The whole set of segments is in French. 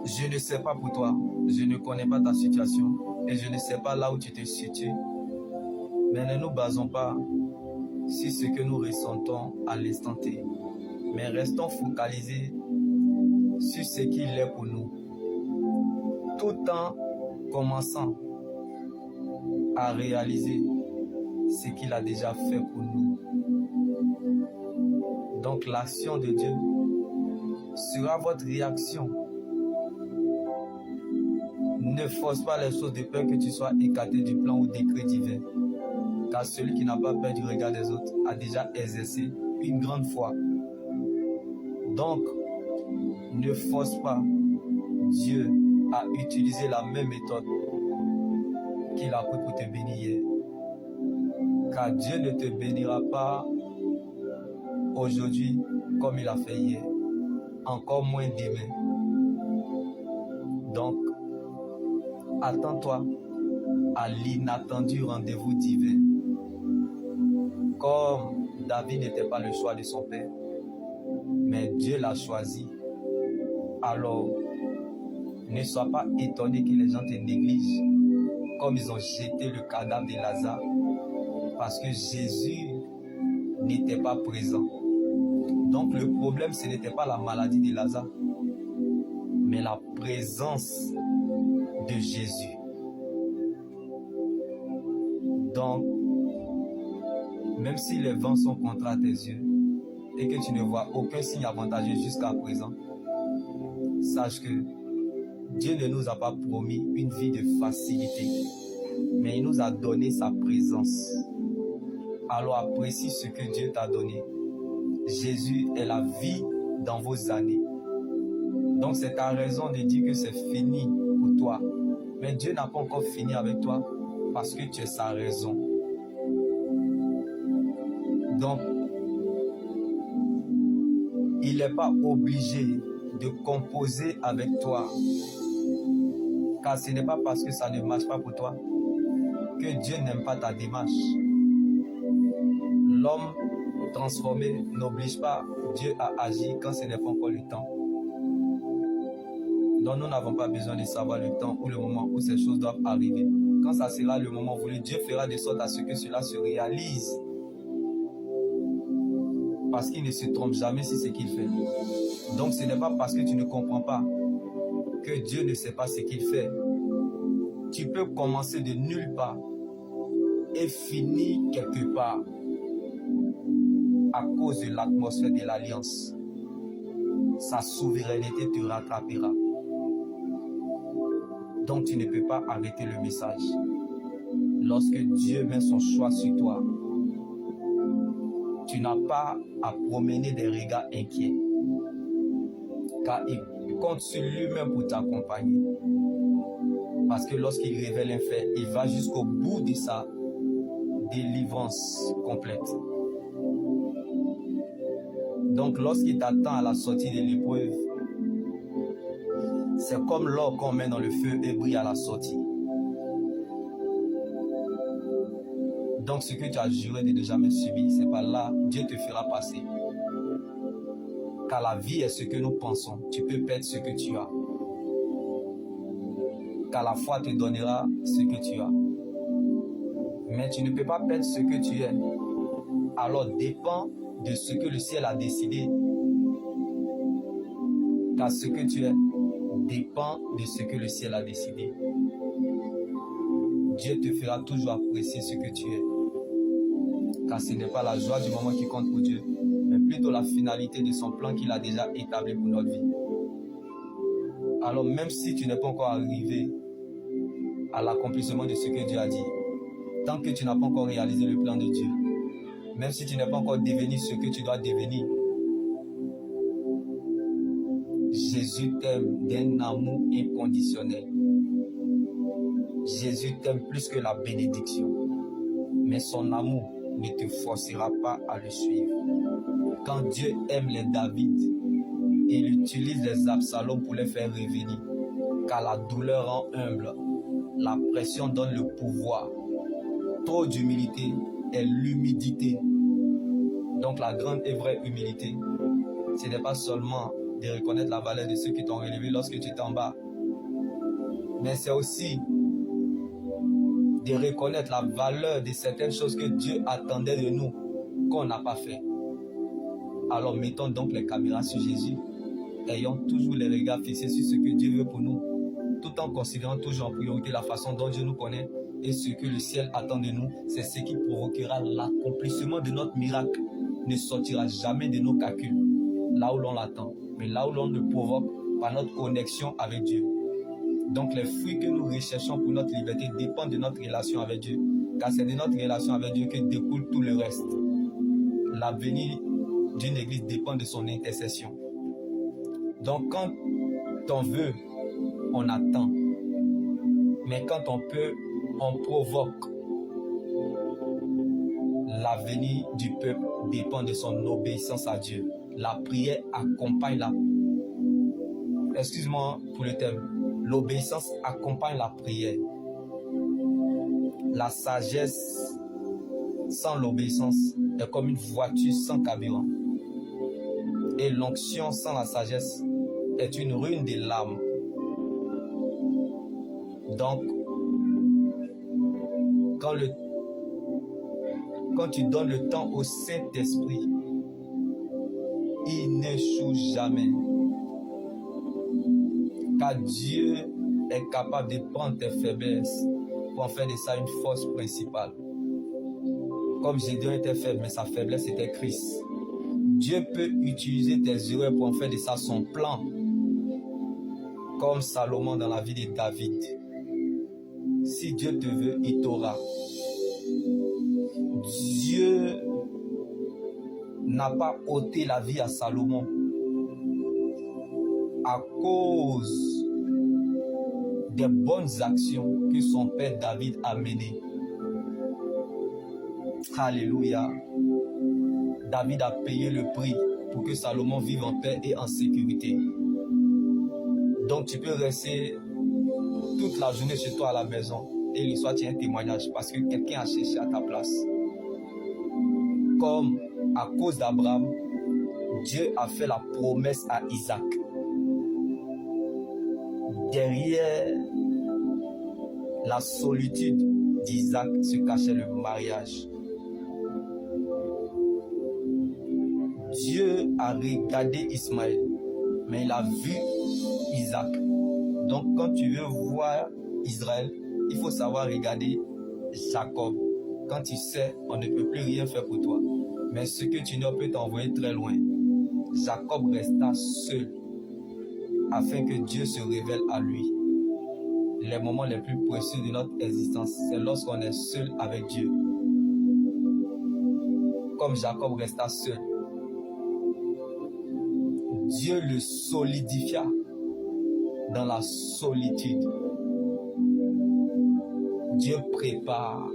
Je ne sais pas pour toi, je ne connais pas ta situation et je ne sais pas là où tu te situes, mais ne nous basons pas sur ce que nous ressentons à l'instant T, mais restons focalisés sur ce qu'il est pour nous, tout en commençant à réaliser ce qu'il a déjà fait pour nous. Donc l'action de Dieu sera votre réaction. Ne force pas les choses de peur que tu sois écarté du plan ou décret divin. Car celui qui n'a pas peur du regard des autres a déjà exercé une grande foi. Donc, ne force pas Dieu à utiliser la même méthode qu'il a pris pour te bénir hier. Car Dieu ne te bénira pas aujourd'hui comme il a fait hier. Encore moins demain. Donc, attends-toi à l'inattendu rendez-vous divin. Comme David n'était pas le choix de son père, mais Dieu l'a choisi. Alors, ne sois pas étonné que les gens te négligent, comme ils ont jeté le cadavre de Lazare, parce que Jésus n'était pas présent. Donc le problème, ce n'était pas la maladie de Lazare, mais la présence de Jésus. Donc, même si les vents sont contre tes yeux et que tu ne vois aucun signe avantageux jusqu'à présent, sache que Dieu ne nous a pas promis une vie de facilité, mais il nous a donné sa présence. Alors apprécie ce que Dieu t'a donné. Jésus est la vie dans vos années. Donc c'est ta raison de dire que c'est fini pour toi. Mais Dieu n'a pas encore fini avec toi parce que tu es sa raison. Donc, il n'est pas obligé de composer avec toi. Car ce n'est pas parce que ça ne marche pas pour toi que Dieu n'aime pas ta démarche. L'homme transformé n'oblige pas Dieu à agir quand ce n'est pas encore le temps. Donc nous n'avons pas besoin de savoir le temps ou le moment où ces choses doivent arriver. Quand ça sera le moment voulu, Dieu fera de sorte à ce que cela se réalise. Parce qu'il ne se trompe jamais sur ce qu'il fait. Donc ce n'est pas parce que tu ne comprends pas que Dieu ne sait pas ce qu'il fait. Tu peux commencer de nulle part et finir quelque part à cause de l'atmosphère de l'alliance. Sa souveraineté te rattrapera. Donc tu ne peux pas arrêter le message. Lorsque Dieu met son choix sur toi, tu n'as pas à promener des regards inquiets. Car il compte sur lui-même pour t'accompagner. Parce que lorsqu'il révèle un fait, il va jusqu'au bout de sa délivrance complète. Donc lorsqu'il t'attend à la sortie de l'épreuve, c'est comme l'or qu'on met dans le feu et brille à la sortie. Donc ce que tu as juré de ne jamais subir, c'est par là Dieu te fera passer. Car la vie est ce que nous pensons. Tu peux perdre ce que tu as. Car la foi te donnera ce que tu as. Mais tu ne peux pas perdre ce que tu es. Alors dépend de ce que le ciel a décidé. Car ce que tu es dépend de ce que le ciel a décidé. Dieu te fera toujours apprécier ce que tu es. Car ce n'est pas la joie du moment qui compte pour Dieu, mais plutôt la finalité de son plan qu'il a déjà établi pour notre vie. Alors même si tu n'es pas encore arrivé à l'accomplissement de ce que Dieu a dit, tant que tu n'as pas encore réalisé le plan de Dieu, même si tu n'es pas encore devenu ce que tu dois devenir, Jésus t'aime d'un amour inconditionnel. Jésus t'aime plus que la bénédiction, mais son amour ne te forcera pas à le suivre. Quand Dieu aime les David, il utilise les Absalom pour les faire revenir, car la douleur rend humble, la pression donne le pouvoir. Trop d'humilité est l'humidité. Donc la grande et vraie humilité, ce n'est pas seulement de reconnaître la valeur de ceux qui t'ont relevé lorsque tu étais en bas. Mais c'est aussi de reconnaître la valeur de certaines choses que Dieu attendait de nous, qu'on n'a pas fait. Alors mettons donc les caméras sur Jésus, ayant toujours les regards fixés sur ce que Dieu veut pour nous, tout en considérant toujours en priorité la façon dont Dieu nous connaît et ce que le ciel attend de nous. C'est ce qui provoquera l'accomplissement de notre miracle. Ne sortira jamais de nos calculs, là où l'on l'attend, mais là où l'on le provoque par notre connexion avec Dieu. Donc les fruits que nous recherchons pour notre liberté dépendent de notre relation avec Dieu, car c'est de notre relation avec Dieu que découle tout le reste. L'avenir d'une église dépend de son intercession. Donc quand on veut, on attend. Mais quand on peut, on provoque. L'avenir du peuple dépend de son obéissance à Dieu. La prière accompagne la... Excuse-moi pour le thème. L'obéissance accompagne la prière. La sagesse sans l'obéissance est comme une voiture sans carburant. Et l'onction sans la sagesse est une ruine de l'âme. Donc, quand tu donnes le temps au Saint-Esprit, il n'échoue jamais. Car Dieu est capable de prendre tes faiblesses pour en faire de ça une force principale. Comme Gédéon était faible, mais sa faiblesse était Christ. Dieu peut utiliser tes erreurs pour en faire de ça son plan. Comme Salomon dans la vie de David. Si Dieu te veut, il t'aura. Dieu n'a pas ôté la vie à Salomon à cause des bonnes actions que son père David a menées. Alléluia. David a payé le prix pour que Salomon vive en paix et en sécurité. Donc tu peux rester toute la journée chez toi à la maison et le soir tu as un témoignage parce que quelqu'un a cherché à ta place. Comme à cause d'Abraham, Dieu a fait la promesse à Isaac. Derrière la solitude d'Isaac se cachait le mariage. Dieu a regardé Ismaël, mais il a vu Isaac. Donc quand tu veux voir Israël, il faut savoir regarder Jacob. Quand tu sais, on ne peut plus rien faire pour toi. Mais ce que tu ignores peut t'envoyer très loin. Jacob resta seul afin que Dieu se révèle à lui. Les moments les plus précieux de notre existence, c'est lorsqu'on est seul avec Dieu. Comme Jacob resta seul, Dieu le solidifia dans la solitude. Dieu prépare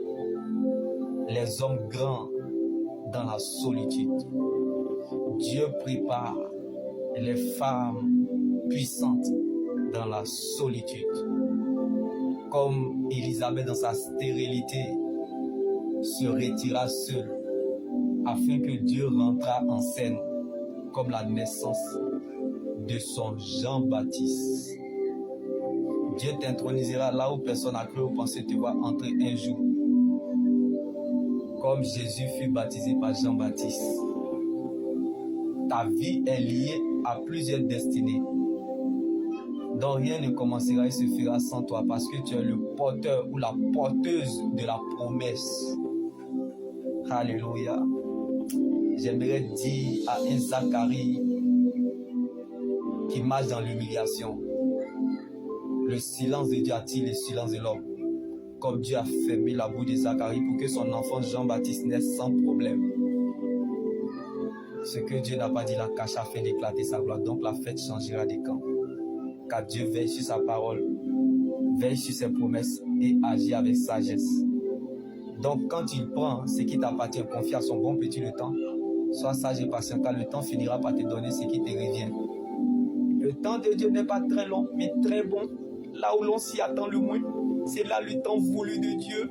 les hommes grands dans la solitude. Dieu prépare les femmes puissantes dans la solitude. Comme Élisabeth dans sa stérilité se retira seule afin que Dieu rentra en scène comme la naissance de son Jean-Baptiste. Dieu t'intronisera là où personne n'a cru ou pensé te voir entrer un jour. Comme Jésus fut baptisé par Jean-Baptiste. Ta vie est liée à plusieurs destinées. Donc rien ne commencera et se fera sans toi parce que tu es le porteur ou la porteuse de la promesse. Alléluia. J'aimerais dire à un Zacharie qui marche dans l'humiliation. Le silence de Dieu attire le silence de l'homme. Comme Dieu a fermé la bouche de Zacharie pour que son enfant Jean-Baptiste naisse sans problème. Ce que Dieu n'a pas dit, la cache afin d'éclater sa gloire. Donc la fête changera de camp. Car Dieu veille sur sa parole, veille sur ses promesses et agit avec sagesse. Donc quand il prend ce qui t'appartient, confie à son bon petit le temps, sois sage et patient car le temps finira par te donner ce qui te revient. Le temps de Dieu n'est pas très long, mais très bon. Là où l'on s'y attend le moins, c'est là le temps voulu de Dieu.